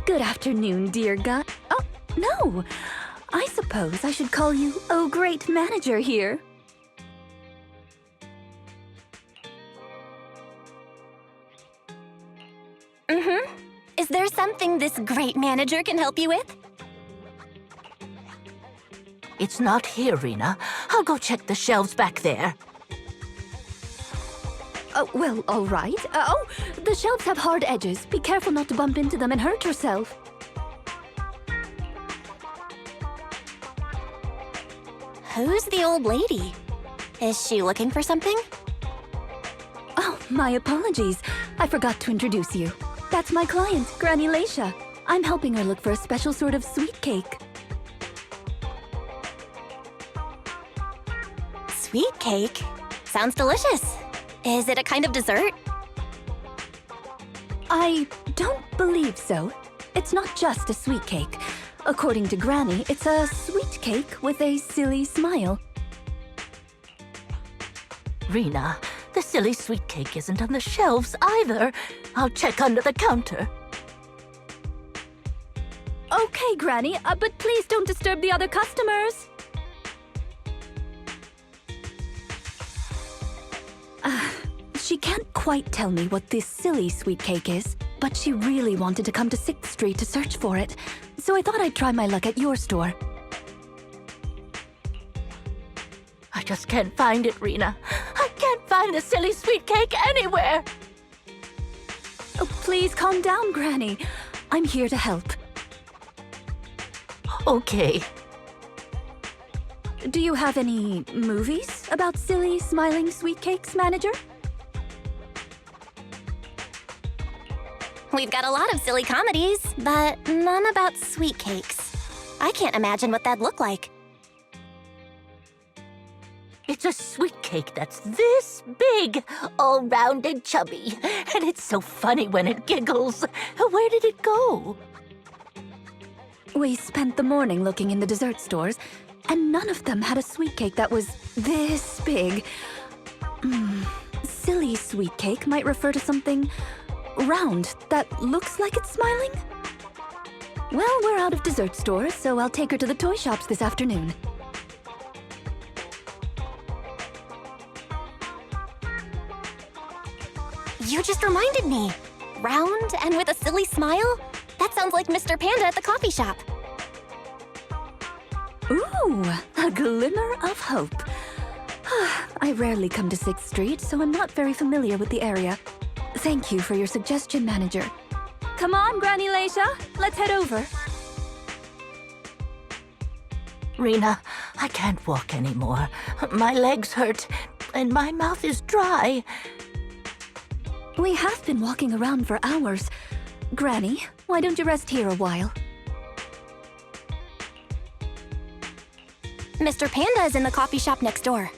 Good afternoon, dear guy. Oh, no. I suppose I should call you, oh, great manager here. Is there something this great manager can help you with? It's not here, Rena. I'll go check the shelves back there. Oh, well, all right. Oh, the shelves have hard edges. Be careful not to bump into them and hurt yourself. Who's the old lady? Is she looking for something? Oh, my apologies. I forgot to introduce you. That's my client, Granny Laisha. I'm helping her look for a special sort of sweet cake. Sweet cake? Sounds delicious. Is it a kind of dessert? I don't believe so. It's not just a sweet cake. According to Granny, it's a sweet cake with a silly smile. Rena, the silly sweet cake isn't on the shelves either. I'll check under the counter. Okay, Granny, but please don't disturb the other customers. She can't quite tell me what this silly sweet cake is, but she really wanted to come to 6th Street to search for it, so I thought I'd try my luck at your store. I just can't find it, Rena. I can't find the silly sweet cake anywhere. Oh, please calm down, Granny. I'm here to help. Okay. Do you have any movies about silly, smiling sweet cakes, manager? We've got a lot of silly comedies, but none about sweet cakes. I can't imagine what that'd look like. It's a sweet cake that's this big, all round and chubby. And it's so funny when it giggles. Where did it go? We spent the morning looking in the dessert stores, and none of them had a sweet cake that was this big. Silly sweet cake might refer to something round that looks like it's smiling? Well, we're out of dessert stores, so I'll take her to the toy shops this afternoon. You just reminded me. Round and with a silly smile? That sounds like Mr. Panda at the coffee shop. Ooh, a glimmer of hope. I rarely come to 6th Street, so I'm not very familiar with the area. Thank you for your suggestion, manager. Come on, Granny Laisha. Let's head over. Rena, I can't walk anymore. My legs hurt, and my mouth is dry. We have been walking around for hours. Granny, why don't you rest here a while? Mr. Panda is in the coffee shop next door.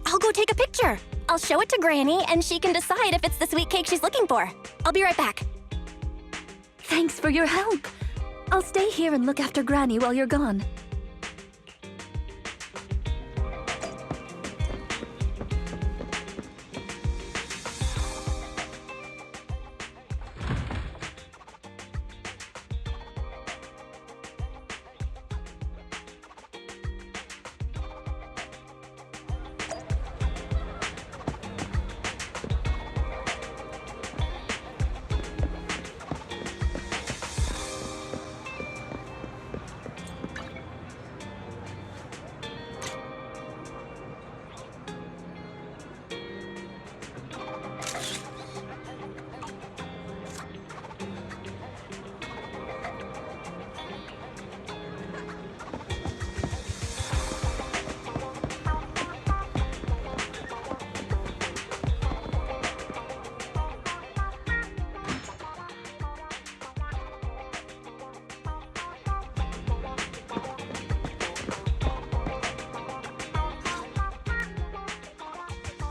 I'll go take a picture. I'll show it to Granny, and she can decide if it's the sweet cake she's looking for. I'll be right back. Thanks for your help. I'll stay here and look after Granny while you're gone.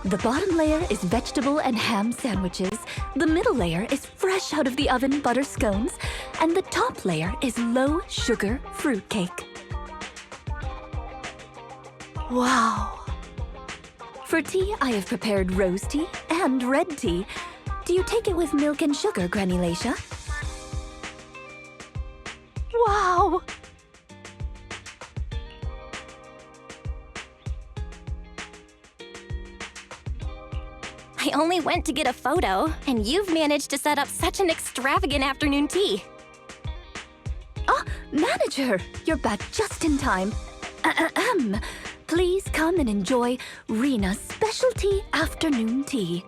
The bottom layer is vegetable and ham sandwiches, the middle layer is fresh out of the oven butter scones, and the top layer is low-sugar fruitcake. Wow. For tea, I have prepared rose tea and red tea. Do you take it with milk and sugar, Granny Laisha? Wow! I only went to get a photo, and you've managed to set up such an extravagant afternoon tea. Ah, manager! You're back just in time. Ahem. Please come and enjoy Rena's specialty afternoon tea.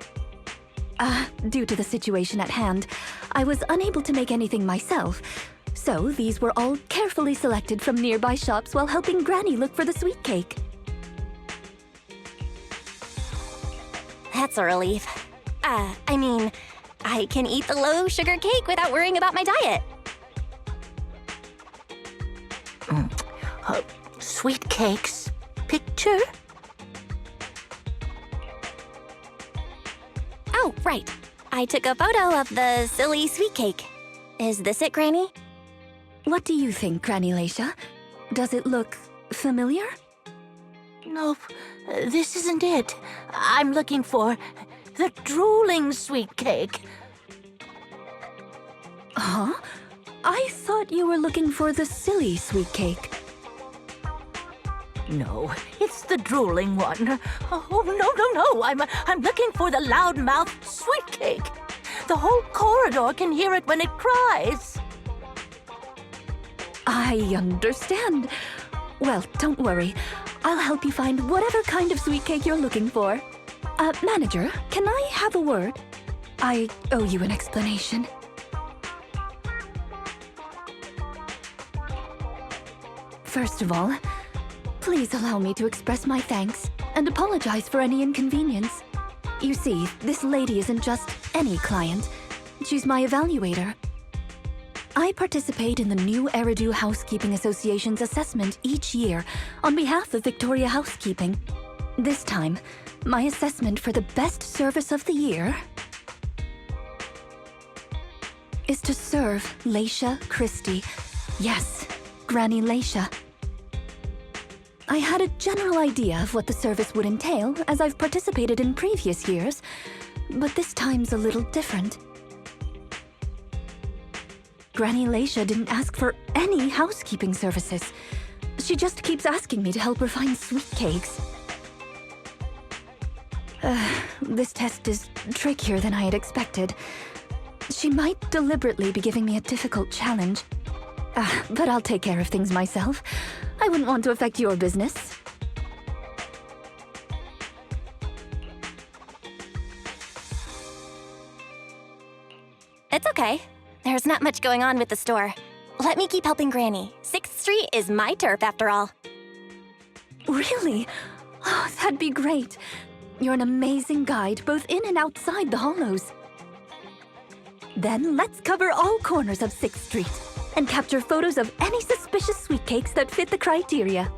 Due to the situation at hand, I was unable to make anything myself, so these were all carefully selected from nearby shops while helping Granny look for the sweet cake. That's a relief. I can eat the low-sugar cake without worrying about my diet. Sweet cakes. Picture? Oh, right. I took a photo of the silly sweet cake. Is this it, Granny? What do you think, Granny Leisha? Does it look familiar? Nope, this isn't it. I'm looking for the drooling sweet cake. Huh? I thought you were looking for the silly sweet cake. No, it's the drooling one. Oh, no. I'm looking for the loudmouth sweet cake. The whole corridor can hear it when it cries. I understand. Well, don't worry. I'll help you find whatever kind of sweet cake you're looking for. Manager, can I have a word? I owe you an explanation. First of all, please allow me to express my thanks and apologize for any inconvenience. You see, this lady isn't just any client. She's my evaluator. I participate in the new Eridu Housekeeping Association's assessment each year on behalf of Victoria Housekeeping. This time, my assessment for the best service of the year is to serve Leisha Christie. Yes, Granny Leisha. I had a general idea of what the service would entail as I've participated in previous years, but this time's a little different. Granny Leisha didn't ask for any housekeeping services. She just keeps asking me to help her find sweet cakes. This test is trickier than I had expected. She might deliberately be giving me a difficult challenge. But I'll take care of things myself. I wouldn't want to affect your business. It's okay. There's not much going on with the store. Let me keep helping Granny. 6th Street is my turf, after all. Really? Oh, that'd be great. You're an amazing guide, both in and outside the hollows. Then let's cover all corners of 6th Street and capture photos of any suspicious sweet cakes that fit the criteria.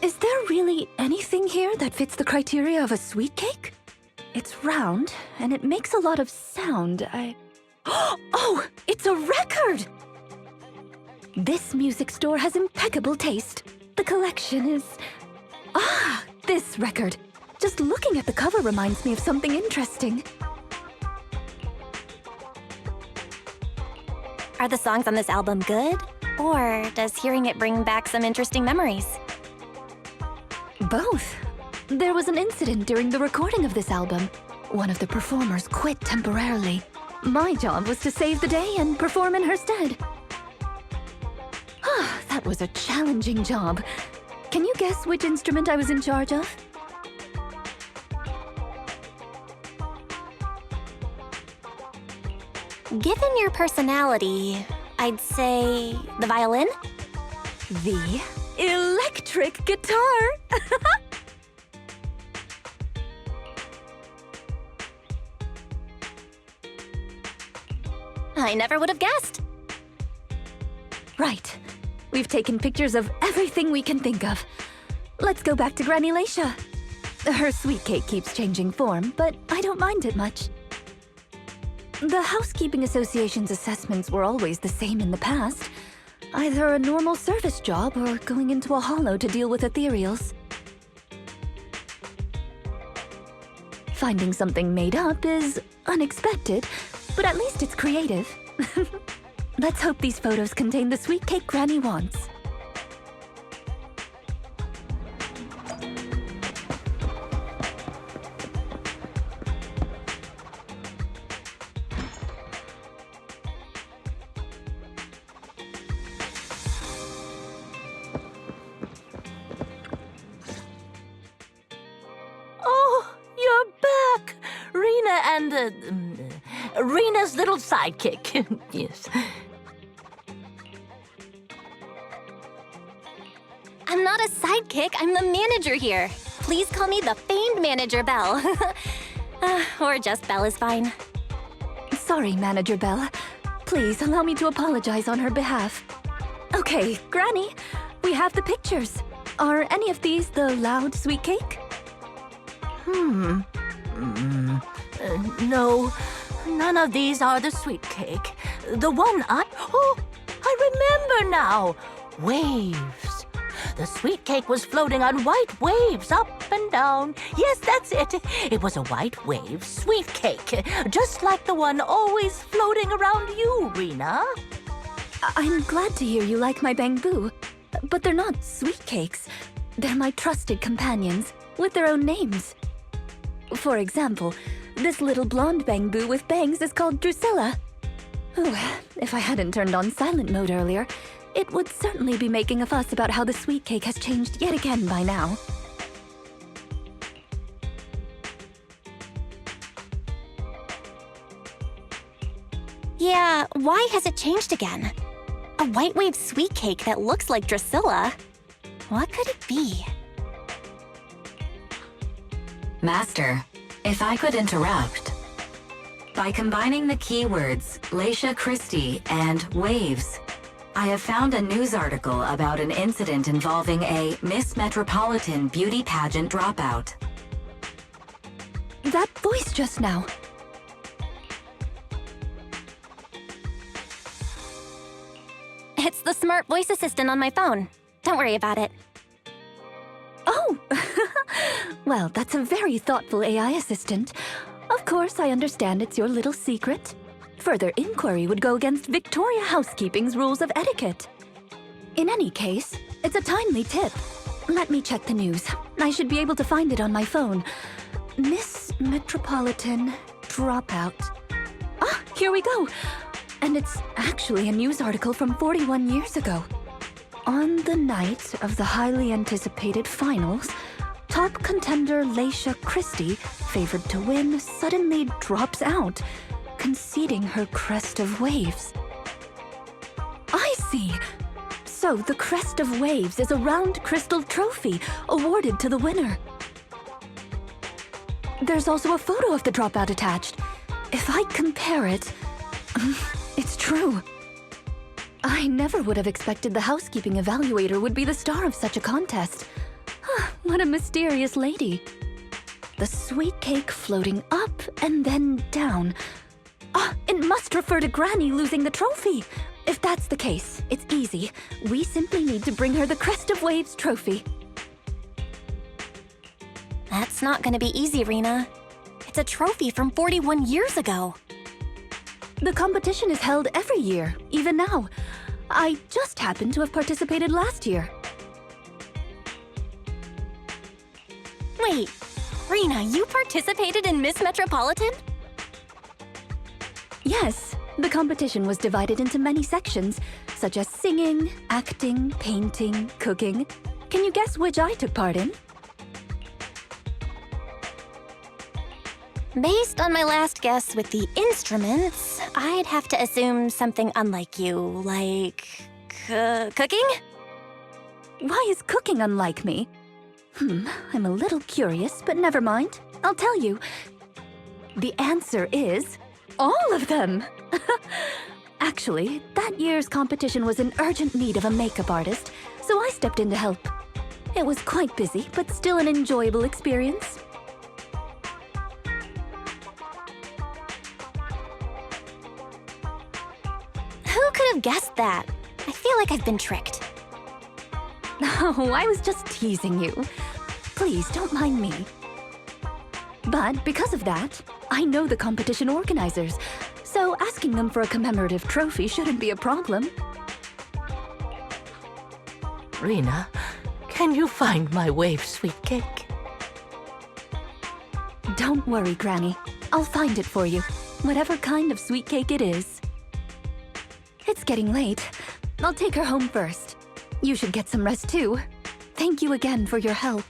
Is there really anything here that fits the criteria of a sweet cake? It's round, and it makes a lot of sound. Oh, it's a record! This music store has impeccable taste. The collection is... Ah, this record. Just looking at the cover reminds me of something interesting. Are the songs on this album good? Or does hearing it bring back some interesting memories? Both. There was an incident during the recording of this album. One of the performers quit temporarily. My job was to save the day and perform in her stead. That was a challenging job. Can you guess which instrument I was in charge of? Given your personality, I'd say the violin? The electric guitar! I never would have guessed. Right. We've taken pictures of everything we can think of. Let's go back to Granny Leisha. Her sweet cake keeps changing form, but I don't mind it much. The Housekeeping Association's assessments were always the same in the past. Either a normal service job or going into a hollow to deal with ethereals. Finding something made up is unexpected, but at least it's creative. Let's hope these photos contain the sweet cake Granny wants. Oh, you're back! Rena and, Rena's little sidekick. Yes. I'm not a sidekick, I'm the manager here. Please call me the famed manager, Belle. Or just Belle is fine. Sorry, Manager Belle. Please allow me to apologize on her behalf. Okay, Granny, we have the pictures. Are any of these the loud sweet cake? No, none of these are the sweet cake. The one Oh, I remember now! Waves. The sweet cake was floating on white waves up and down. Yes, that's it. It was a white wave sweet cake, just like the one always floating around you, Rena. I'm glad to hear you like my bamboo, but they're not sweet cakes. They're my trusted companions, with their own names. For example, this little blonde bamboo with bangs is called Drusilla. Ooh, if I hadn't turned on silent mode earlier, it would certainly be making a fuss about how the sweet cake has changed yet again by now. Yeah, why has it changed again? A white wave sweet cake that looks like Drusilla? What could it be? Master, if I could interrupt. By combining the keywords Leisha Christie and waves, I have found a news article about an incident involving a Miss Metropolitan beauty pageant dropout. That voice just now. It's the smart voice assistant on my phone. Don't worry about it. Oh! Well, that's a very thoughtful AI assistant. Of course, I understand it's your little secret. Further inquiry would go against Victoria Housekeeping's rules of etiquette. In any case, it's a timely tip. Let me check the news. I should be able to find it on my phone. Miss Metropolitan dropout. Ah, here we go. And it's actually a news article from 41 years ago. On the night of the highly anticipated finals, top contender Leisha Christie, favored to win, suddenly drops out, conceding her crest of waves. I see. So the crest of waves is a round crystal trophy awarded to the winner. There's also a photo of the dropout attached. If I compare it, it's true. I never would have expected the housekeeping evaluator would be the star of such a contest. What a mysterious lady. The sweet cake floating up and then down. Ah, it must refer to Granny losing the trophy. If that's the case, it's easy. We simply need to bring her the Crest of Waves trophy. That's not gonna be easy, Rena. It's a trophy from 41 years ago. The competition is held every year, even now. I just happened to have participated last year. Wait, Rena, you participated in Miss Metropolitan? Yes, the competition was divided into many sections, such as singing, acting, painting, cooking. Can you guess which I took part in? Based on my last guess with the instruments, I'd have to assume something unlike you, like... cooking? Why is cooking unlike me? I'm a little curious, but never mind. I'll tell you. The answer is... all of them! Actually, that year's competition was in urgent need of a makeup artist, so I stepped in to help. It was quite busy, but still an enjoyable experience. Who could have guessed that? I feel like I've been tricked. Oh, I was just teasing you. Please, don't mind me. But because of that, I know the competition organizers, so asking them for a commemorative trophy shouldn't be a problem. Rena, can you find my wave sweet cake? Don't worry, Granny. I'll find it for you, whatever kind of sweet cake it is. It's getting late. I'll take her home first. You should get some rest too. Thank you again for your help.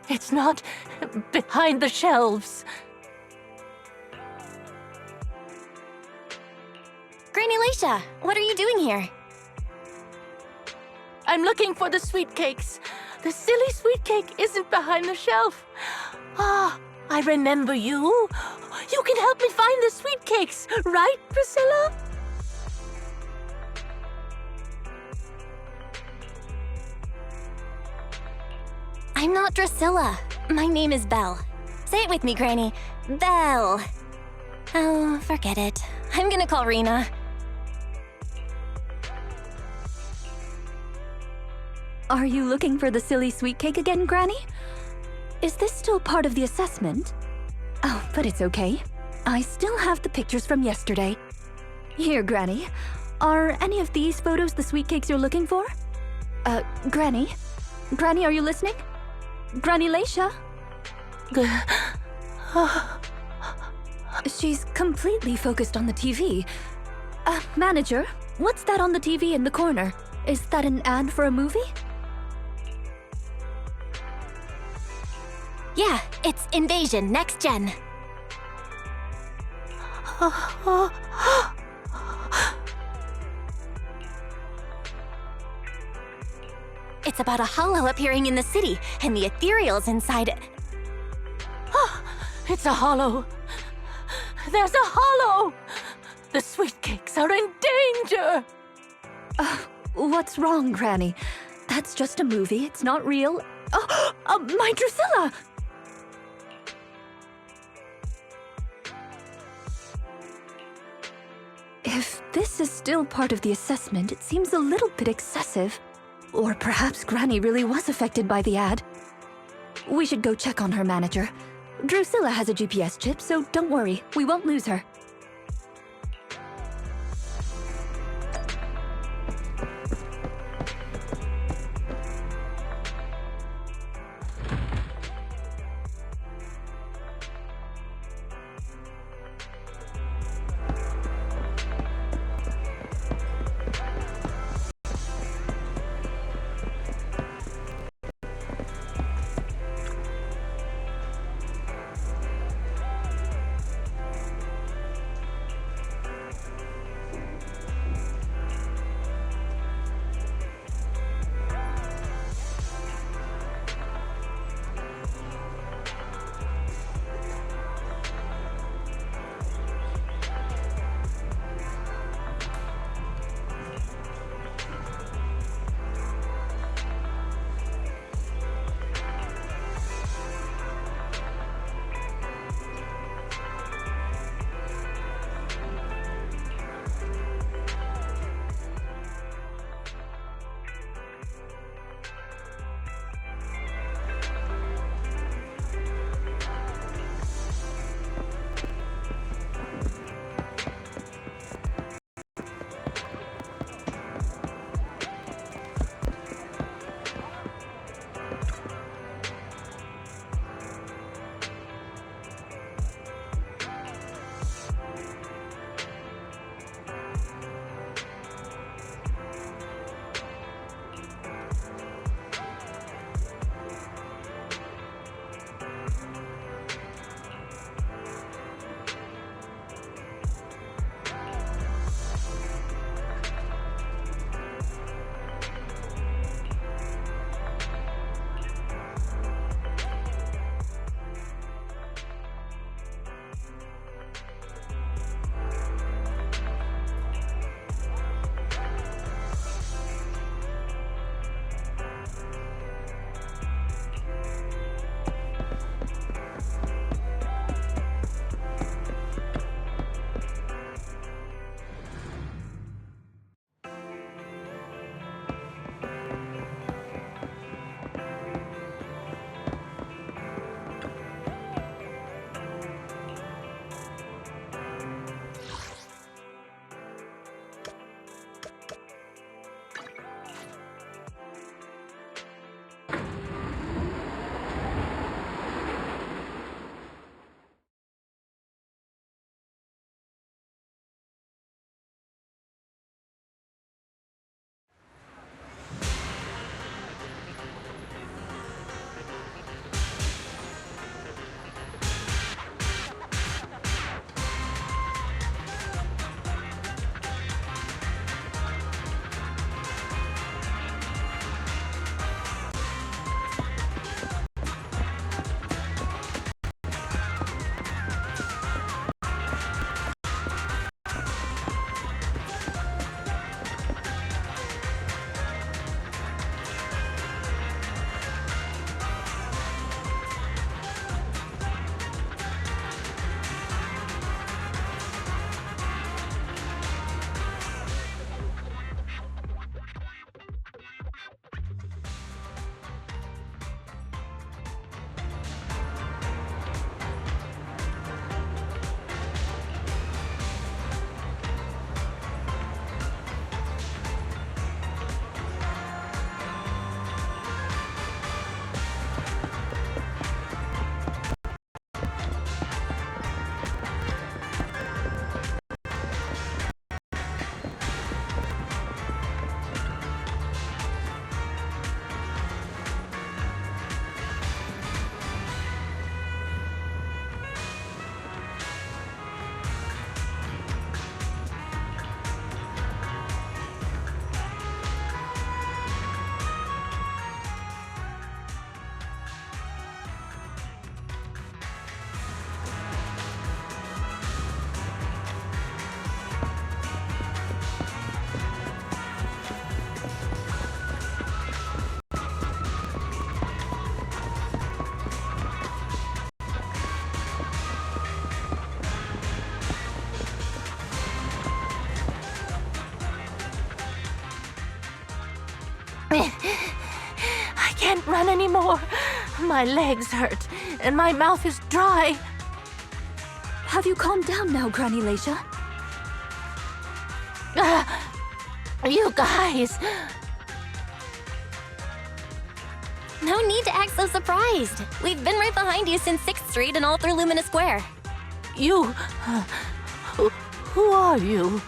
It's not behind the shelves. Granny Leisha, what are you doing here? I'm looking for the sweet cakes. The silly sweet cake isn't behind the shelf. Ah, I remember you. You can help me find the sweet cakes, right, Priscilla? I'm not Drusilla. My name is Belle. Say it with me, Granny. Belle. Oh, forget it. I'm gonna call Rena. Are you looking for the silly sweet cake again, Granny? Is this still part of the assessment? Oh, but it's okay. I still have the pictures from yesterday. Here, Granny. Are any of these photos the sweet cakes you're looking for? Granny? Granny, are you listening? Granny Leisha? She's completely focused on the TV. Manager, what's that on the TV in the corner? Is that an ad for a movie? Yeah, it's Invasion Next Gen. It's about a hollow appearing in the city, and the ethereals inside it. It's a hollow. There's a hollow. The sweet cakes are in danger. What's wrong, Granny? That's just a movie. It's not real. My Drusilla! If this is still part of the assessment, it seems a little bit excessive. Or perhaps Granny really was affected by the ad. We should go check on her, Manager. Drusilla has a GPS chip, so don't worry. We won't lose her. run anymore. My legs hurt, and my mouth is dry. Have you calmed down now, Granny Leisha? You guys! No need to act so surprised. We've been right behind you since 6th Street and all through Lumina Square. You... who are you?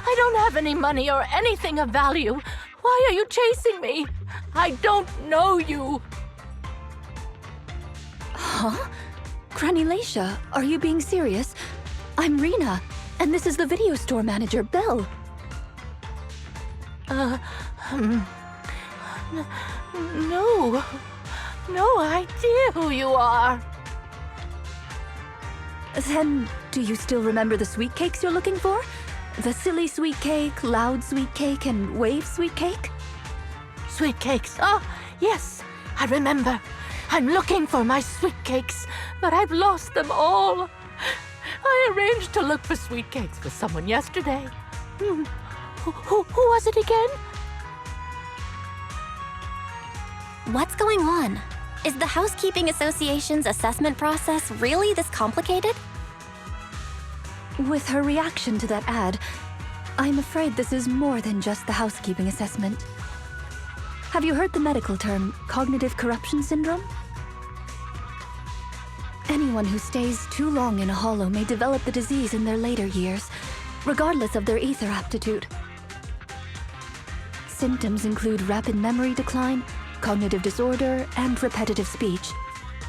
I don't have any money or anything of value. Why are you chasing me? I don't know you. Huh? Granny Leisha, are you being serious? I'm Rena, and this is the video store manager, Belle. No. No idea who you are. Then, do you still remember the sweet cakes you're looking for? The silly sweet cake, loud sweet cake, and wave sweet cake? Sweet cakes. Oh, yes, I remember. I'm looking for my sweet cakes, but I've lost them all. I arranged to look for sweet cakes with someone yesterday. Who was it again? What's going on? Is the Housekeeping Association's assessment process really this complicated? With her reaction to that ad, I'm afraid this is more than just the housekeeping assessment. Have you heard the medical term, cognitive corruption syndrome? Anyone who stays too long in a hollow may develop the disease in their later years, regardless of their ether aptitude. Symptoms include rapid memory decline, cognitive disorder, and repetitive speech.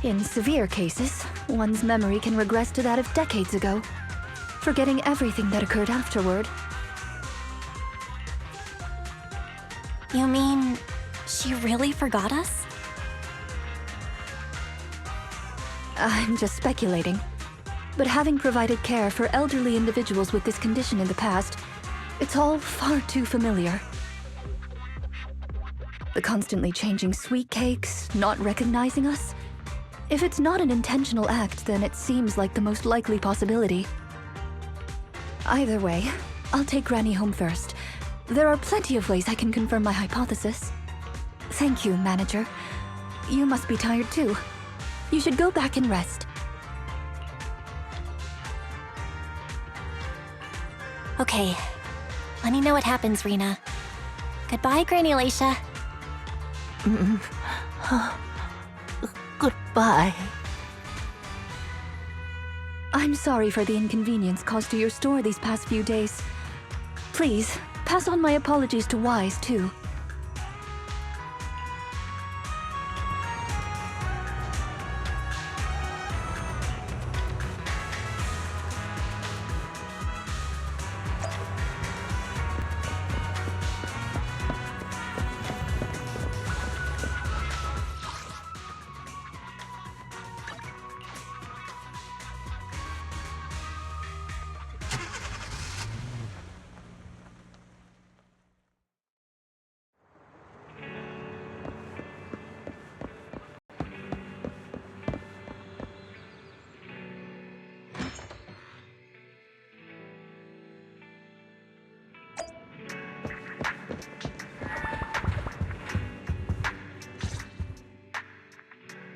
In severe cases, one's memory can regress to that of decades ago, forgetting everything that occurred afterward. You mean she really forgot us? I'm just speculating. But having provided care for elderly individuals with this condition in the past, it's all far too familiar. The constantly changing sweet cakes, not recognizing us. If it's not an intentional act, then it seems like the most likely possibility. Either way, I'll take Granny home first. There are plenty of ways I can confirm my hypothesis. Thank you, Manager. You must be tired too. You should go back and rest. Okay. Let me know what happens, Rena. Goodbye, Granny Leisha. Goodbye. I'm sorry for the inconvenience caused to your store these past few days. Please, pass on my apologies to Wise, too.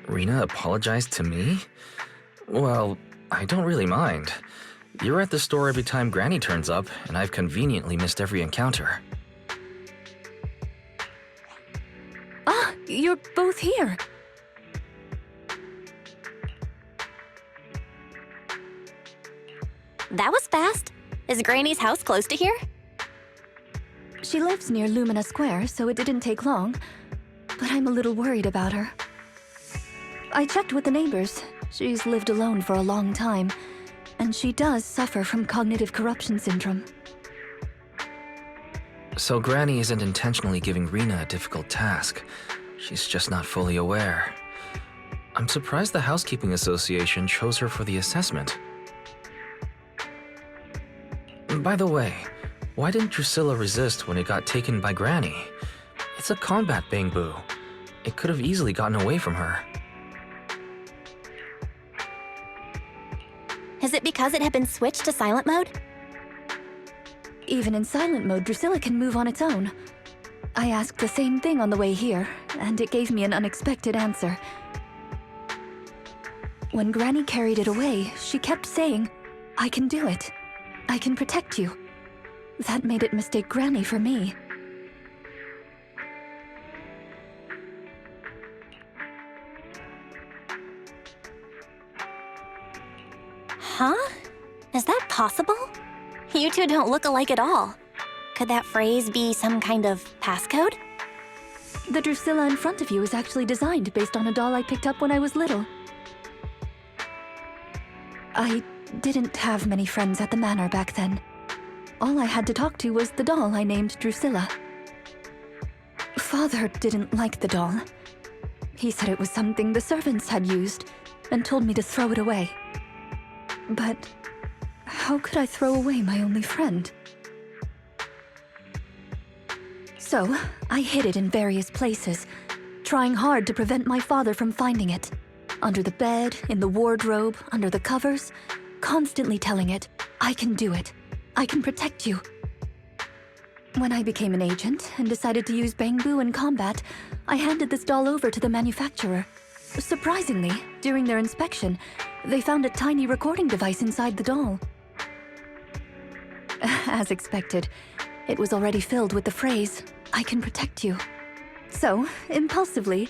Rena apologized to me? Well, I don't really mind. You're at the store every time Granny turns up, and I've conveniently missed every encounter. Ah, you're both here. That was fast. Is Granny's house close to here? She lives near Lumina Square, so it didn't take long. But I'm a little worried about her. I checked with the neighbors. She's lived alone for a long time, and she does suffer from cognitive corruption syndrome. So Granny isn't intentionally giving Rena a difficult task. She's just not fully aware. I'm surprised the Housekeeping Association chose her for the assessment. By the way, why didn't Drusilla resist when it got taken by Granny? It's a combat bangbu. It could have easily gotten away from her. Is it because it had been switched to silent mode? Even in silent mode, Drusilla can move on its own. I asked the same thing on the way here, and it gave me an unexpected answer. When Granny carried it away, she kept saying, "I can do it. I can protect you." That made it mistake Granny for me. Huh? Is that possible? You two don't look alike at all. Could that phrase be some kind of passcode? The Drusilla in front of you is actually designed based on a doll I picked up when I was little. I didn't have many friends at the manor back then. All I had to talk to was the doll I named Drusilla. Father didn't like the doll. He said it was something the servants had used and told me to throw it away. But how could I throw away my only friend? So, I hid it in various places, trying hard to prevent my father from finding it. Under the bed, in the wardrobe, under the covers, constantly telling it, "I can do it. I can protect you." When I became an agent and decided to use Bangbu in combat, I handed this doll over to the manufacturer. Surprisingly, during their inspection, they found a tiny recording device inside the doll. As expected, it was already filled with the phrase, "I can protect you." So, impulsively,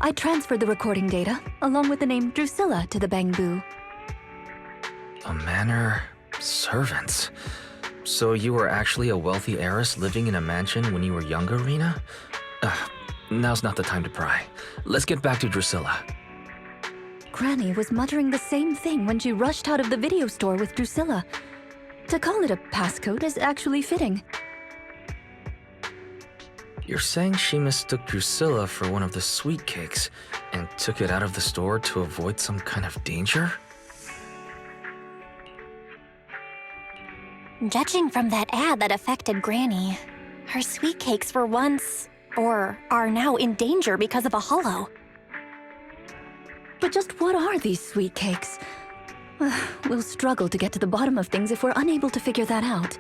I transferred the recording data, along with the name Drusilla, to the Bangbu. A manor, servants. So you were actually a wealthy heiress living in a mansion when you were younger, Rena? Now's not the time to pry. Let's get back to Drusilla. Granny was muttering the same thing when she rushed out of the video store with Drusilla. To call it a passcode is actually fitting. You're saying she mistook Drusilla for one of the sweet cakes and took it out of the store to avoid some kind of danger? Judging from that ad that affected Granny, her sweet cakes were once, or are now, in danger because of a hollow. But just what are these sweet cakes? We'll struggle to get to the bottom of things if we're unable to figure that out.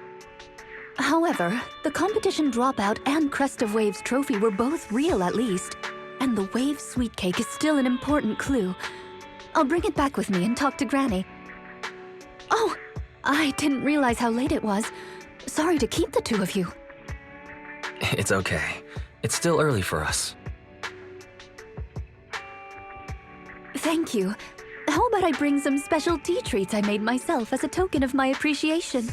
However, the competition dropout and Crest of Waves trophy were both real at least, and the Wave sweet cake is still an important clue. I'll bring it back with me and talk to Granny. Oh, I didn't realize how late it was. Sorry to keep the two of you. It's okay. It's still early for us. Thank you. How about I bring some special tea treats I made myself as a token of my appreciation?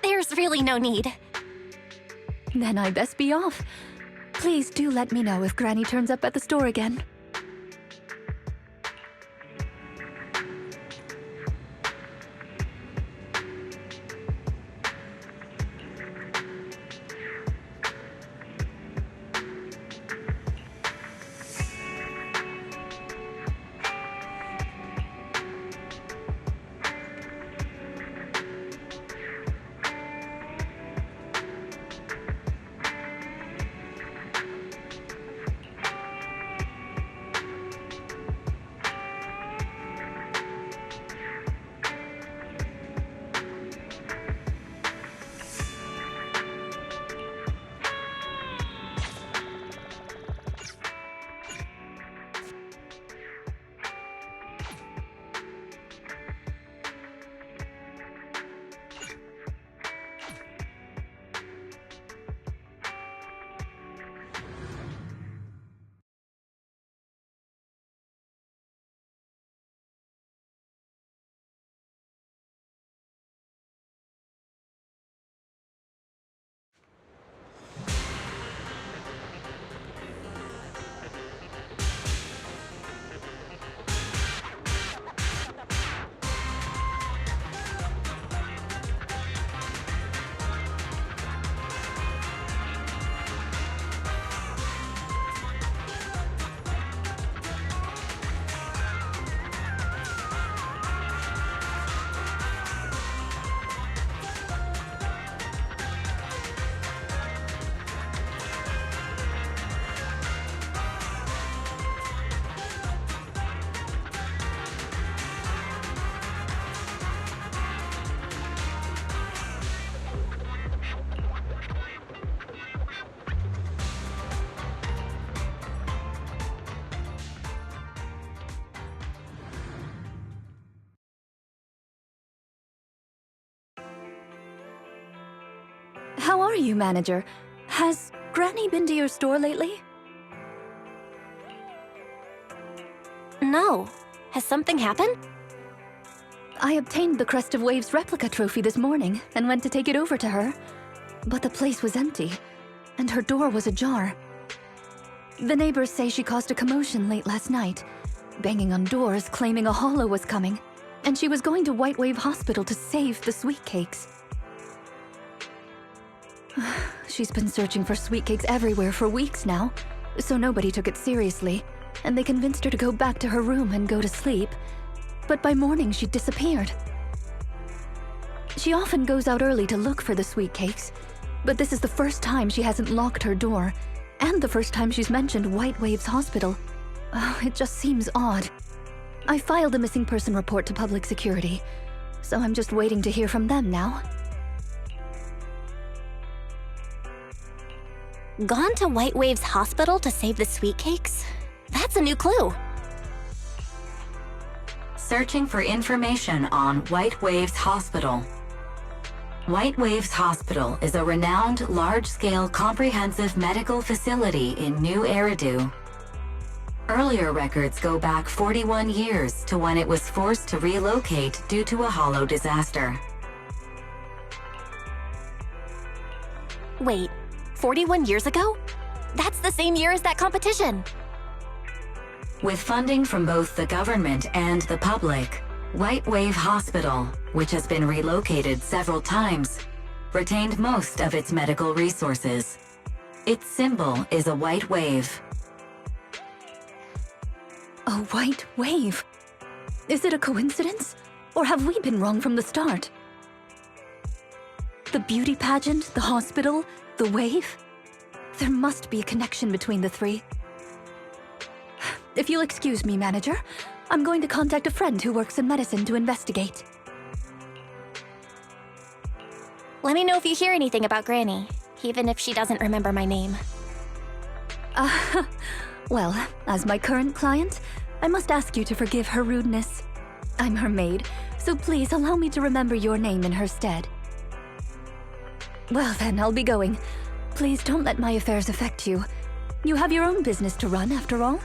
There's really no need. Then I best be off. Please do let me know if Granny turns up at the store again. How are you, manager? Has Granny been to your store lately? No. Has something happened? I obtained the Crest of Waves replica trophy this morning and went to take it over to her. But the place was empty, and her door was ajar. The neighbors say she caused a commotion late last night, banging on doors claiming a holo was coming, and she was going to White Wave Hospital to save the sweet cakes. She's been searching for sweet cakes everywhere for weeks now, so nobody took it seriously, and they convinced her to go back to her room and go to sleep. But by morning, she'd disappeared. She often goes out early to look for the sweet cakes, but this is the first time she hasn't locked her door, and the first time she's mentioned White Waves Hospital. Oh, it just seems odd. I filed a missing person report to public security, so I'm just waiting to hear from them now. Gone to White Waves Hospital to save the sweet cakes? That's a new clue. Searching for information on White Waves Hospital. White Waves Hospital is a renowned, large-scale, comprehensive medical facility in New Eridu. Earlier records go back 41 years to when it was forced to relocate due to a holo disaster. Wait, 41 years ago? That's the same year as that competition. With funding from both the government and the public, White Wave Hospital, which has been relocated several times, retained most of its medical resources. Its symbol is a white wave. A white wave? Is it a coincidence? Or have we been wrong from the start? The beauty pageant, the hospital, the wave? There must be a connection between the three. If you'll excuse me, manager, I'm going to contact a friend who works in medicine to investigate. Let me know if you hear anything about Granny, even if she doesn't remember my name. Well, as my current client, I must ask you to forgive her rudeness. I'm her maid, so please allow me to remember your name in her stead. Well then, I'll be going. Please don't let my affairs affect you. You have your own business to run, after all.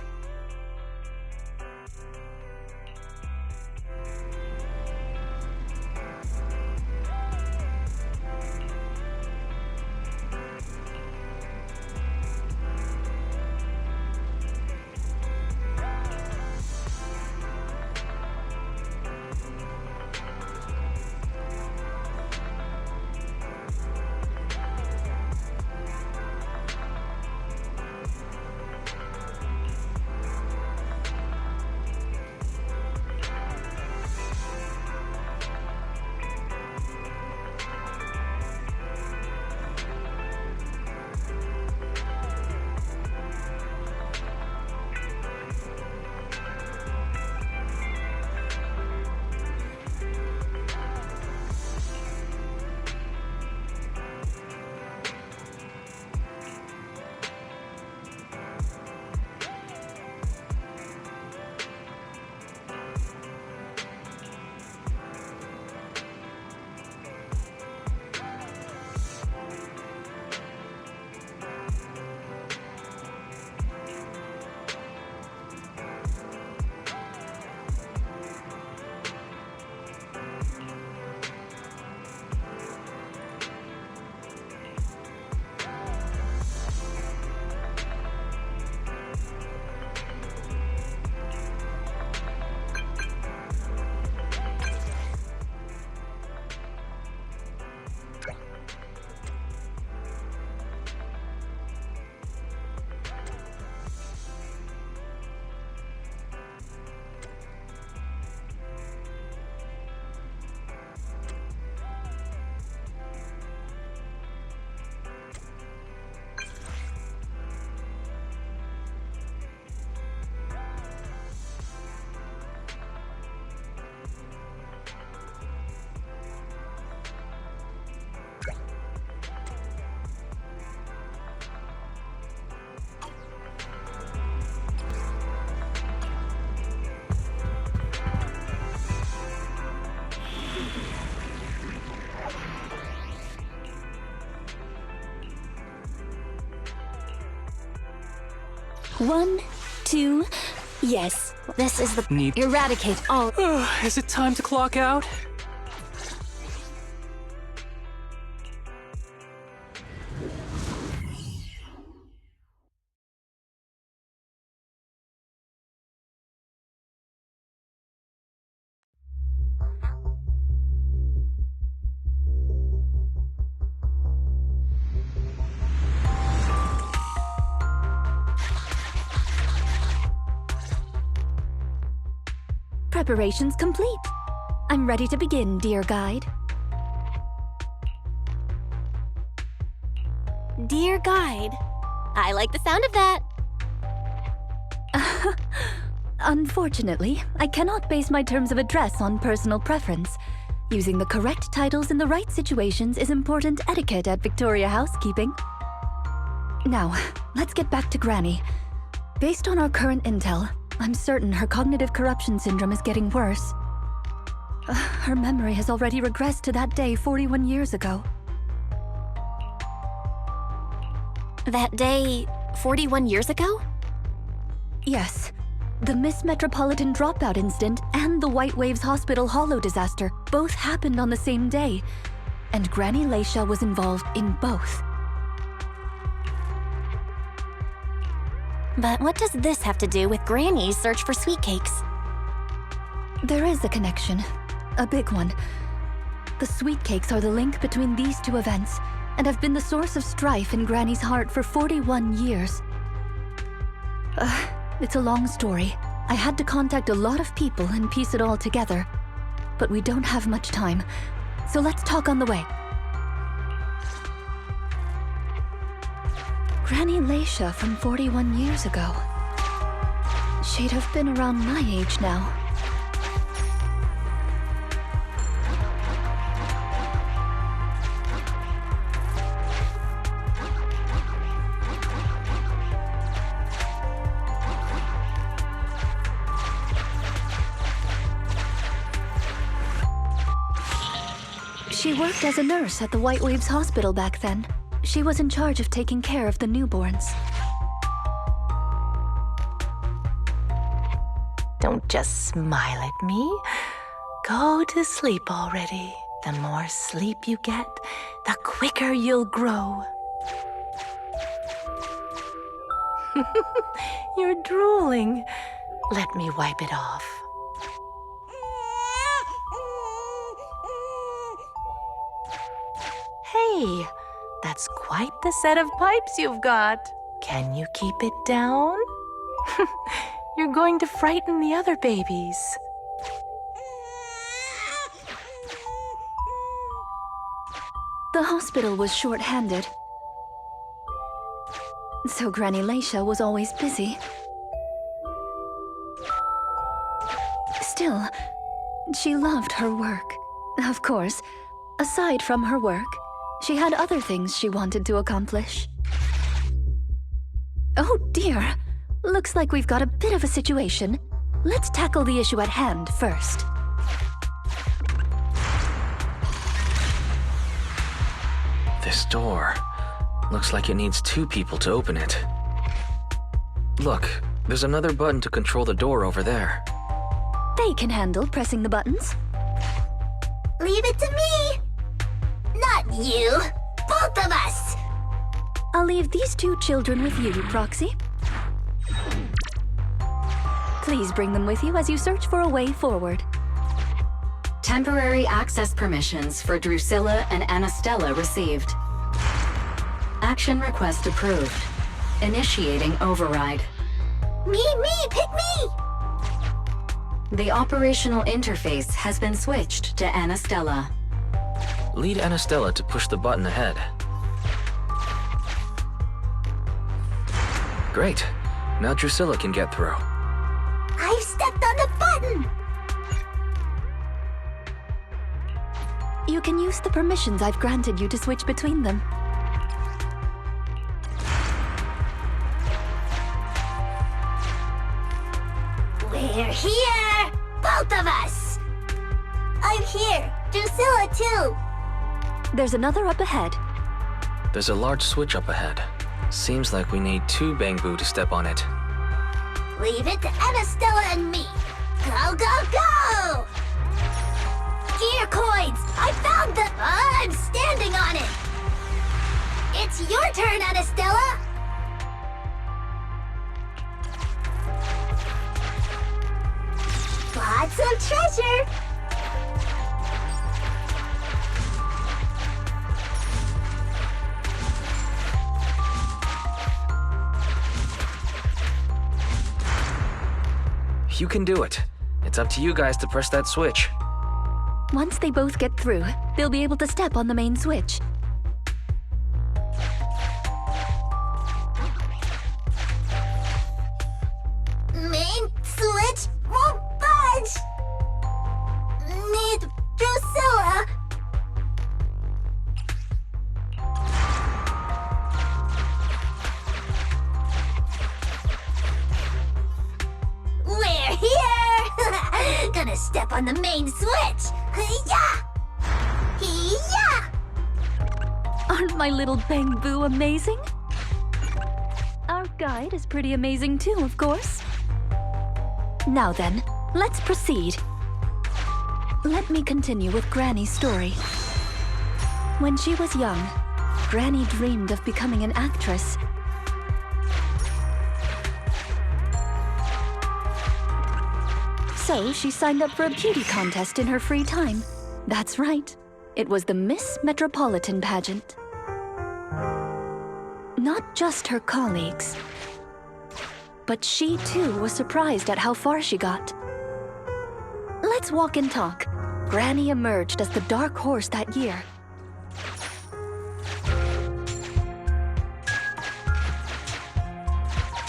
1, 2, yes. This is the Need. eradicate all. Is it time to clock out? Preparations complete. I'm ready to begin, dear guide. Dear guide. I like the sound of that. Unfortunately, I cannot base my terms of address on personal preference. Using the correct titles in the right situations is important etiquette at Victoria Housekeeping. Now, let's get back to Granny. Based on our current intel, I'm certain her cognitive corruption syndrome is getting worse. Her memory has already regressed to that day 41 years ago. That day 41 years ago? Yes. The Miss Metropolitan dropout incident and the White Waves Hospital Hollow disaster both happened on the same day, and Granny Leisha was involved in both. But what does this have to do with Granny's search for sweet cakes? There is a connection. A big one. The sweet cakes are the link between these two events, and have been the source of strife in Granny's heart for 41 years. It's a long story. I had to contact a lot of people and piece it all together. But we don't have much time, so let's talk on the way. Granny Leisha from 41 years ago. She'd have been around my age now. She worked as a nurse at the White Waves Hospital back then. She was in charge of taking care of the newborns. Don't just smile at me. Go to sleep already. The more sleep you get, the quicker you'll grow. You're drooling. Let me wipe it off. Hey, that's quite the set of pipes you've got. Can you keep it down? You're going to frighten the other babies. The hospital was short-handed, so Granny Leisha was always busy. Still, she loved her work. Of course, aside from her work, she had other things she wanted to accomplish. Oh dear, looks like we've got a bit of a situation. Let's tackle the issue at hand first. This door looks like it needs 2 people to open it. Look, there's another button to control the door over there. They can handle pressing the buttons. Leave it to me! Not you! Both of us! I'll leave these 2 children with you, Proxy. Please bring them with you as you search for a way forward. Temporary access permissions for Drusilla and Anastella received. Action request approved. Initiating override. Me, pick me! The operational interface has been switched to Anastella. Lead Anastella to push the button ahead. Great. Now Drusilla can get through. I've stepped on the button! You can use the permissions I've granted you to switch between them. We're here! Both of us! I'm here! Drusilla too! There's another up ahead. There's a large switch up ahead. Seems like we need 2 Bangbu to step on it. Leave it to Anastella and me. Go, go, go! Gear coins! I found them! I'm standing on it! It's your turn, Anastella! Lots of treasure! You can do it. It's up to you guys to press that switch. Once they both get through, they'll be able to step on the main switch. Main switch won't budge! Need Drusilla! We're here! Gonna step on the main switch! Hi-ya! Hi-ya! Aren't my little Bang-Boo amazing? Our guide is pretty amazing too, of course. Now then, let's proceed. Let me continue with Granny's story. When she was young, Granny dreamed of becoming an actress. So she signed up for a beauty contest in her free time. That's right. It was the Miss Metropolitan pageant. Not just her colleagues, but she too was surprised at how far she got. Let's walk and talk. Granny emerged as the dark horse that year.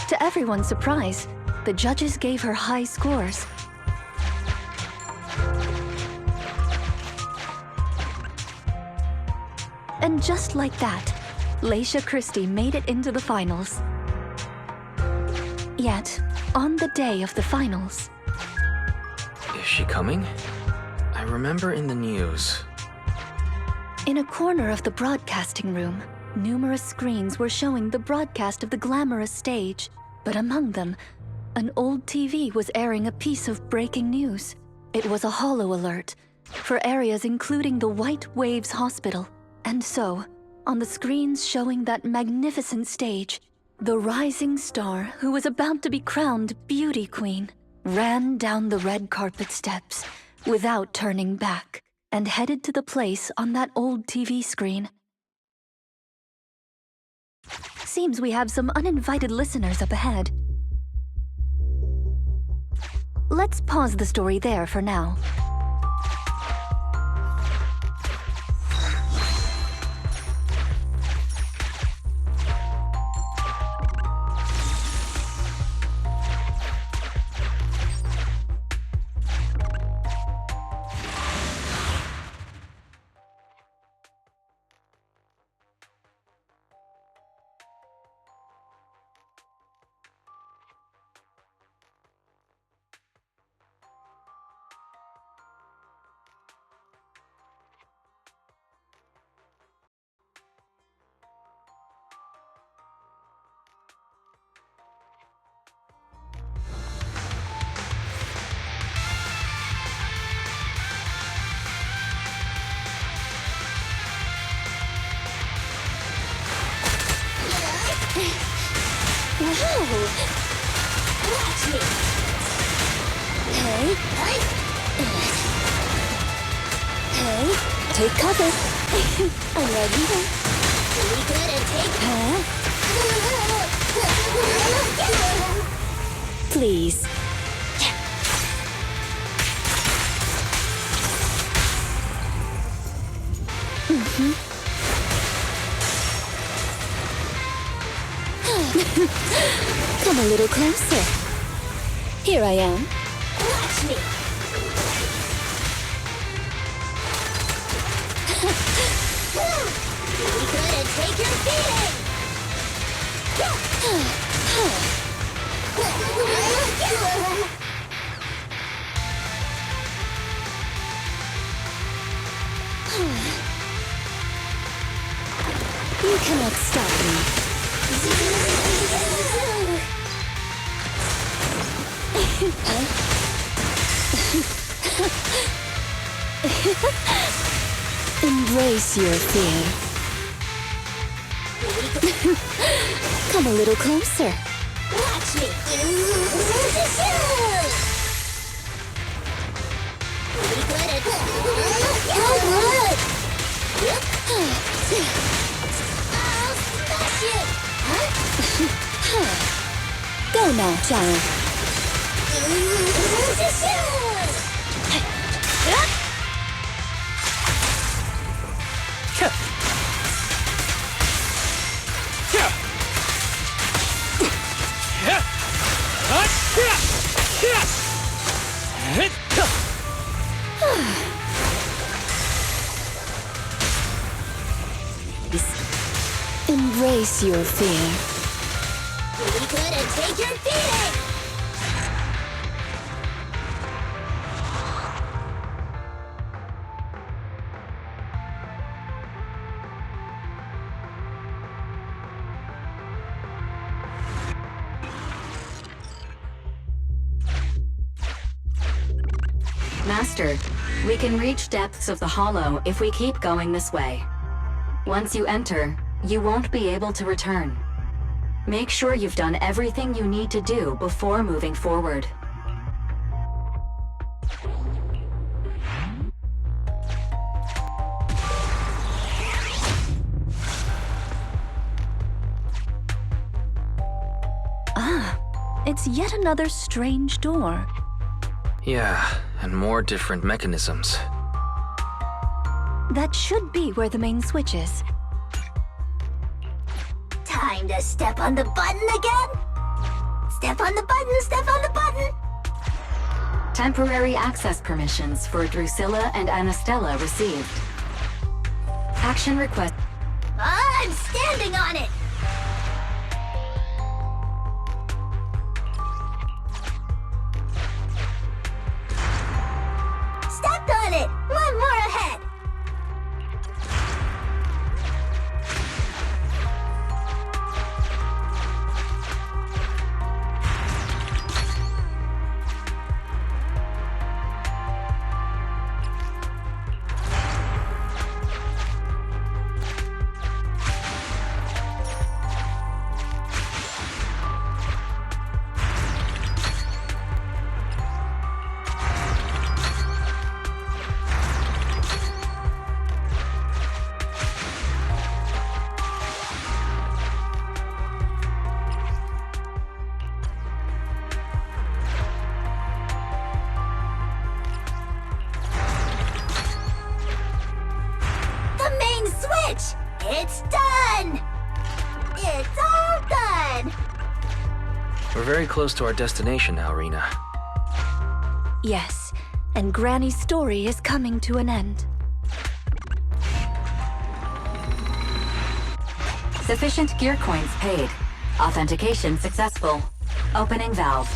To everyone's surprise, the judges gave her high scores. And just like that, Laisha Christie made it into the finals. Yet, on the day of the finals... Is she coming? I remember in the news. In a corner of the broadcasting room, numerous screens were showing the broadcast of the glamorous stage. But among them, an old TV was airing a piece of breaking news. It was a holo alert for areas including the White Waves Hospital. And so, on the screens showing that magnificent stage, the rising star who was about to be crowned Beauty Queen ran down the red carpet steps without turning back and headed to the place on that old TV screen. Seems we have some uninvited listeners up ahead. Let's pause the story there for now. Wow! Watch me! Hey! Hey! Take cover. I'm ready. Be good and take... Please. Come a little closer. Here I am. Watch me! Be good and take your beating! You cannot stop me. Embrace your fear. Come a little closer. Watch me. I'll smash it. Go now, child. Embrace your fear. We couldn't take your beating. Master, we can reach depths of the hollow if we keep going this way. Once you enter, you won't be able to return. Make sure you've done everything you need to do before moving forward. It's yet another strange door. Yeah, and more different mechanisms. That should be where the main switch is. Time to step on the button again? Step on the button, step on the button! Temporary access permissions for Drusilla and Anastella received. Action request. I'm standing on it! Stepped on it! One more ahead! It's done! It's all done! We're very close to our destination now, Rena. Yes, and Granny's story is coming to an end. Sufficient gear coins paid. Authentication successful. Opening valve.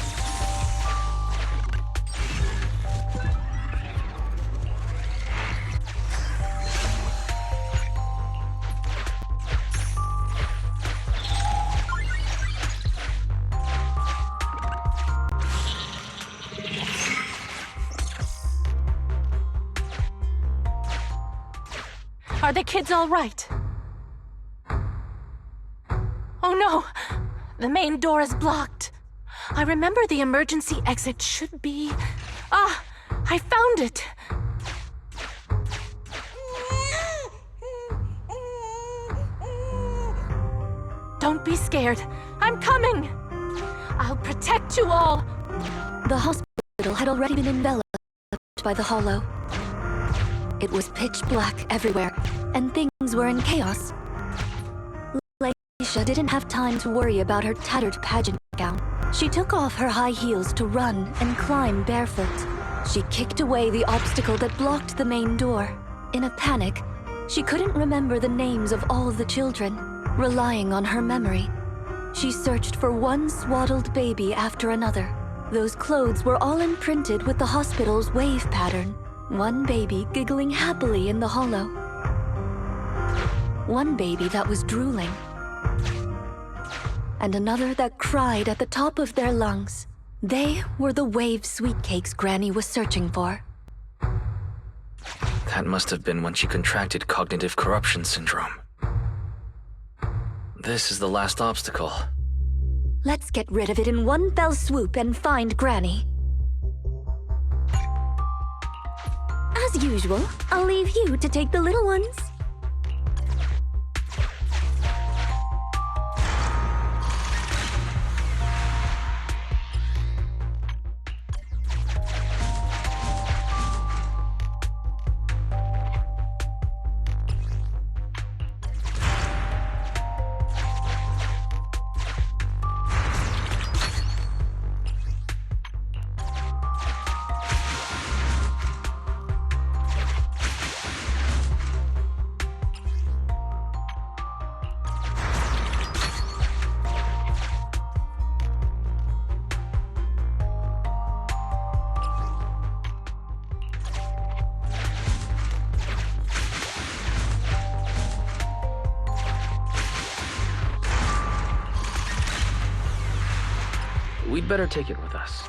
Are the kids all right? Oh no! The main door is blocked. I remember the emergency exit should be... Ah! I found it! Don't be scared. I'm coming! I'll protect you all! The hospital had already been enveloped by the hollow. It was pitch black everywhere, and things were in chaos. Leisha didn't have time to worry about her tattered pageant gown. She took off her high heels to run and climb barefoot. She kicked away the obstacle that blocked the main door. In a panic, she couldn't remember the names of all the children. Relying on her memory, she searched for one swaddled baby after another. Those clothes were all imprinted with the hospital's wave pattern. One baby giggling happily in the hollow. One baby that was drooling. And another that cried at the top of their lungs. They were the wave sweet cakes Granny was searching for. That must have been when she contracted cognitive corruption syndrome. This is the last obstacle. Let's get rid of it in one fell swoop and find Granny. As usual, I'll leave you to take the little ones. We'd better take it with us.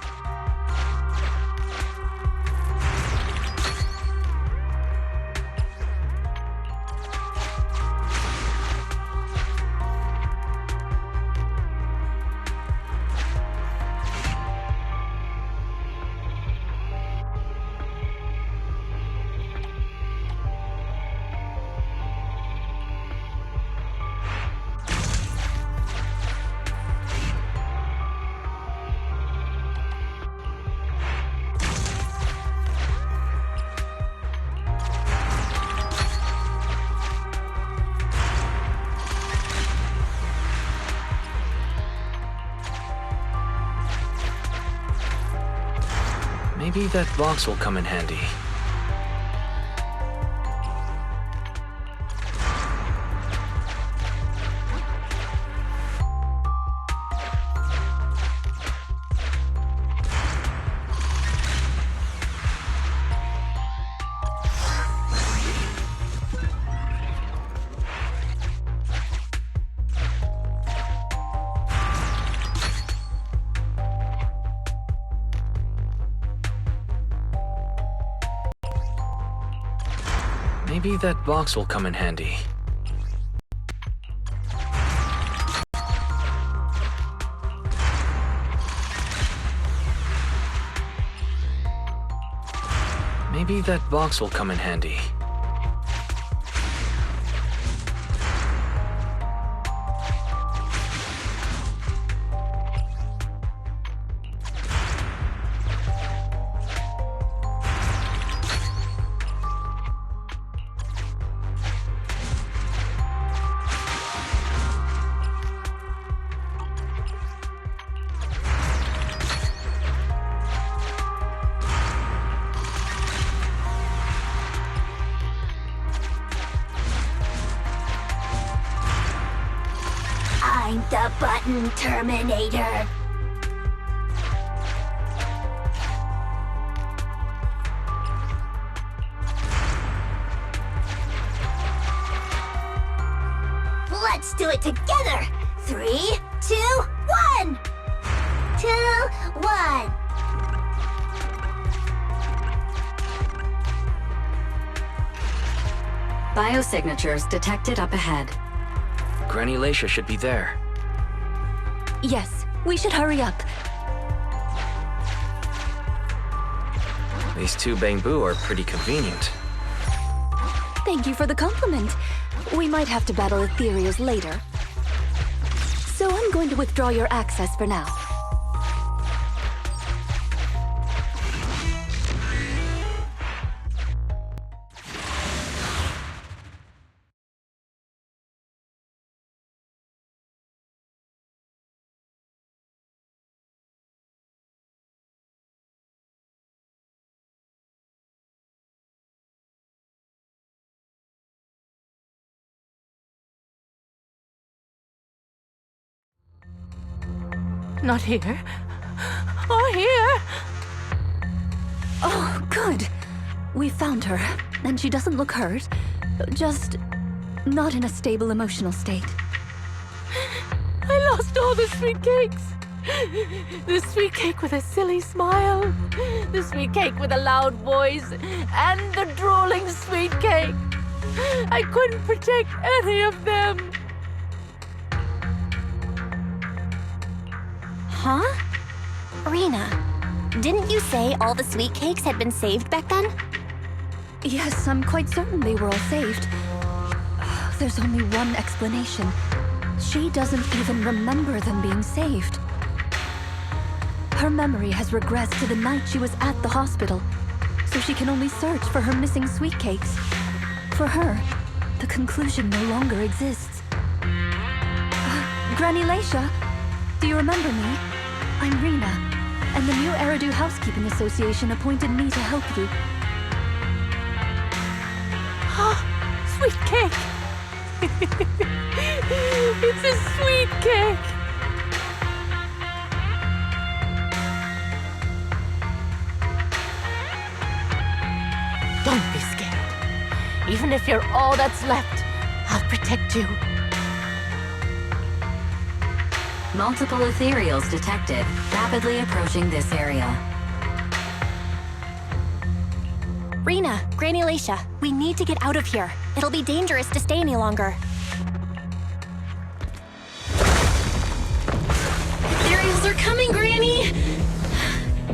Maybe that box will come in handy. Maybe that box will come in handy. Maybe that box will come in handy. I'm the button Terminator. Let's do it together. 3, 2, 1. 2, 1. Biosignatures detected up ahead. Granny Leisha should be there. Yes, we should hurry up. These two bamboo are pretty convenient. Thank you for the compliment. We might have to battle Ethereals later. So I'm going to withdraw your access for now. Not here. Or here. Oh, good. We found her, and she doesn't look hurt. Just not in a stable emotional state. I lost all the sweet cakes. The sweet cake with a silly smile. The sweet cake with a loud voice. And the drooling sweet cake. I couldn't protect any of them. Huh? Rena, didn't you say all the sweet cakes had been saved back then? Yes, I'm quite certain they were all saved. There's only one explanation. She doesn't even remember them being saved. Her memory has regressed to the night she was at the hospital, so she can only search for her missing sweet cakes. For her, the conclusion no longer exists. Granny Leisha, do you remember me? I'm Rena, and the new Eridu Housekeeping Association appointed me to help you. Sweet cake. It's a sweet cake. Don't be scared. Even if you're all that's left, I'll protect you. Multiple ethereals detected, rapidly approaching this area. Rena, Granny Leisha, we need to get out of here. It'll be dangerous to stay any longer. Ethereals are coming, Granny!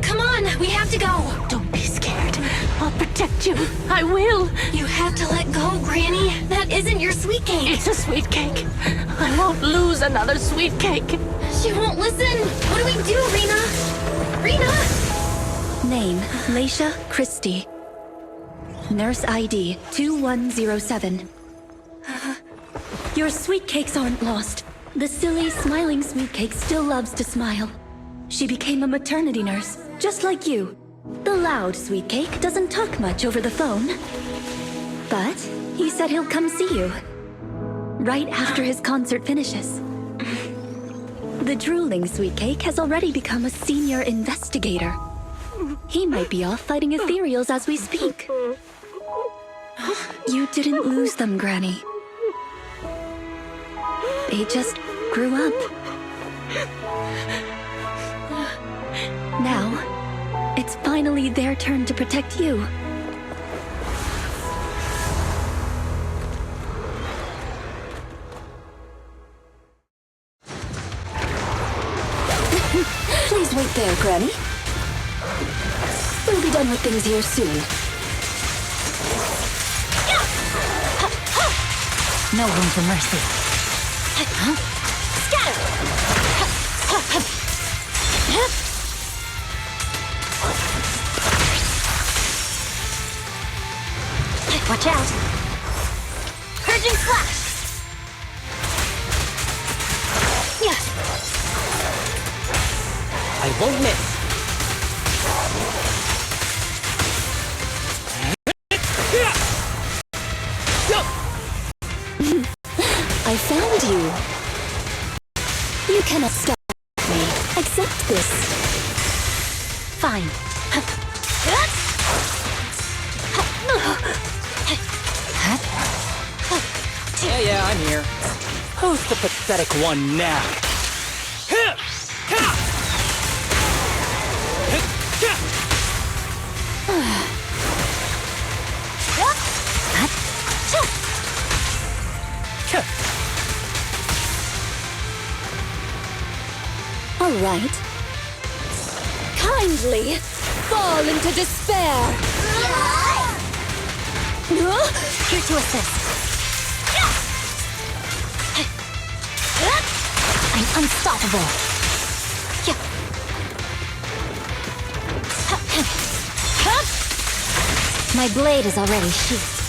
Come on, we have to go! Don't be scared. I'll protect you. I will. You have to let go, Granny. That isn't your sweet cake. It's a sweet cake. I won't lose another sweet cake. She won't listen. What do we do, Rena? Rena! Name, Leisha Christie. Nurse ID 2107. Your sweet cakes aren't lost. The silly, smiling sweet cake still loves to smile. She became a maternity nurse, just like you. The loud sweet cake doesn't talk much over the phone. But he said he'll come see you. Right after his concert finishes. The drooling sweet cake has already become a senior investigator. He might be off fighting ethereals as we speak. You didn't lose them, Granny. They just grew up. Now, it's finally their turn to protect you. Please wait there, Granny. We'll be done with things here soon. No room for mercy. Scatter! Watch out! Purging Flash! Yeah. I won't miss. I found you. You cannot stop me. Accept this. Fine. Yeah, I'm here. Who's the pathetic one now? All right. Kindly fall into despair. Here to assist. I'm unstoppable. My blade is already sheathed.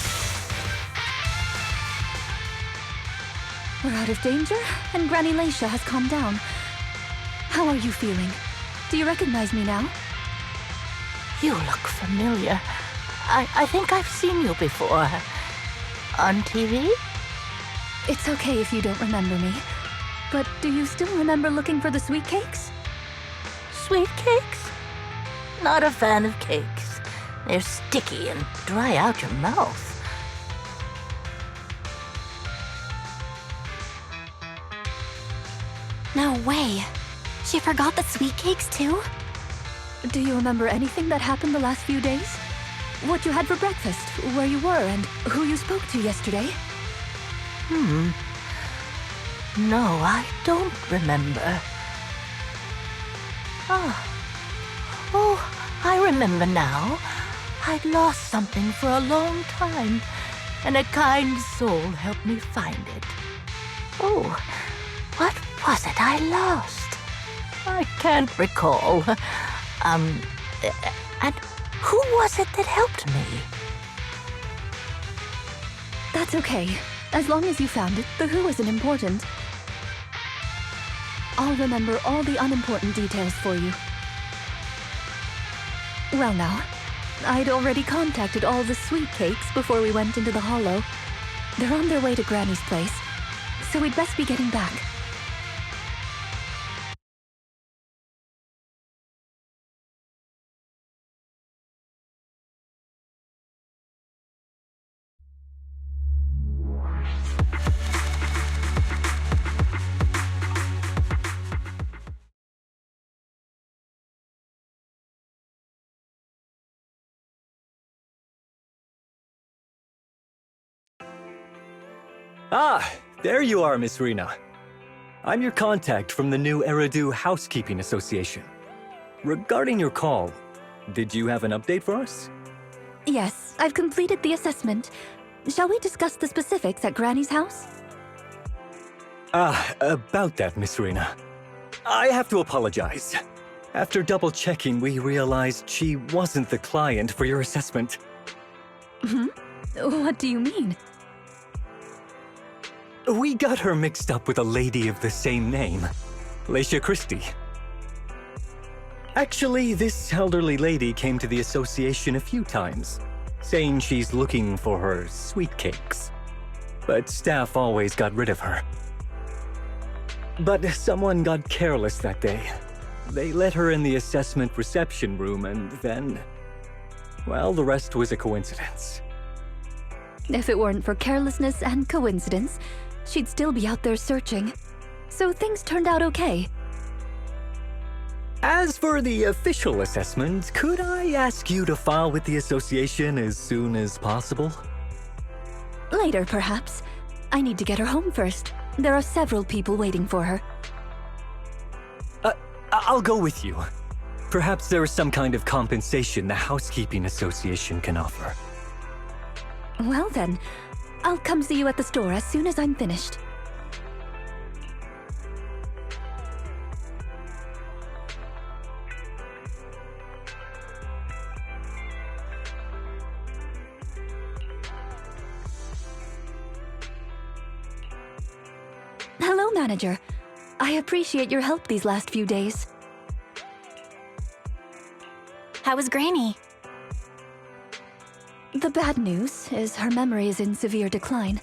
We're out of danger, and Granny Leisha has calmed down. How are you feeling? Do you recognize me now? You look familiar. I think I've seen you before. On TV? It's okay if you don't remember me. But do you still remember looking for the sweet cakes? Sweet cakes? Not a fan of cakes. They're sticky and dry out your mouth. No way. She forgot the sweet cakes too? Do you remember anything that happened the last few days? What you had for breakfast, where you were, and who you spoke to yesterday? No, I don't remember. Oh, I remember now. I'd lost something for a long time, and a kind soul helped me find it. Oh, what was it I lost? I can't recall. And who was it that helped me? That's okay. As long as you found it, the who isn't important. I'll remember all the unimportant details for you. Well now, I'd already contacted all the sweet cakes before we went into the hollow. They're on their way to Granny's place, so we'd best be getting back. Ah, there you are, Miss Rena. I'm your contact from the new Eridu Housekeeping Association. Regarding your call, did you have an update for us? Yes, I've completed the assessment. Shall we discuss the specifics at Granny's house? About that, Miss Rena. I have to apologize. After double-checking, we realized she wasn't the client for your assessment. What do you mean? We got her mixed up with a lady of the same name, Leisha Christie. Actually, this elderly lady came to the association a few times, saying she's looking for her sweet cakes. But staff always got rid of her. But someone got careless that day. They let her in the assessment reception room and then... well, the rest was a coincidence. If it weren't for carelessness and coincidence, she'd still be out there searching. So things turned out okay. As for the official assessment, could I ask you to file with the association as soon as possible? Later, perhaps. I need to get her home first. There are several people waiting for her. I'll go with you. Perhaps there is some kind of compensation the Housekeeping Association can offer. Well then, I'll come see you at the store as soon as I'm finished. Hello, Manager. I appreciate your help these last few days. How was Granny? The bad news is her memory is in severe decline.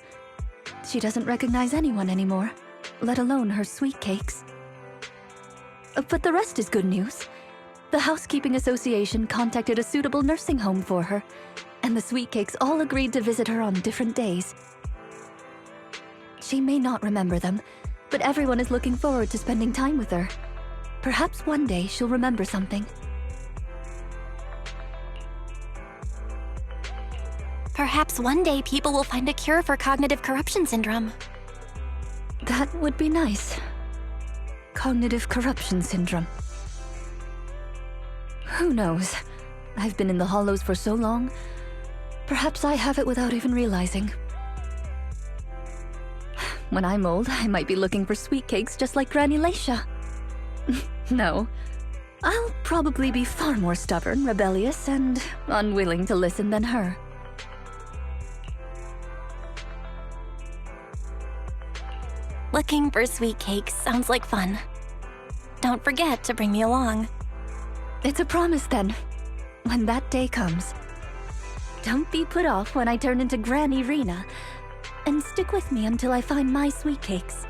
She doesn't recognize anyone anymore, let alone her sweet cakes. But the rest is good news. The Housekeeping Association contacted a suitable nursing home for her, and the sweet cakes all agreed to visit her on different days. She may not remember them, but everyone is looking forward to spending time with her. Perhaps one day she'll remember something. Perhaps one day people will find a cure for cognitive corruption syndrome. That would be nice. Cognitive corruption syndrome. Who knows? I've been in the hollows for so long. Perhaps I have it without even realizing. When I'm old, I might be looking for sweet cakes just like Granny Leisha. No. I'll probably be far more stubborn, rebellious, and unwilling to listen than her. Looking for sweet cakes sounds like fun. Don't forget to bring me along. It's a promise then, when that day comes. Don't be put off when I turn into Granny Rena, and stick with me until I find my sweet cakes.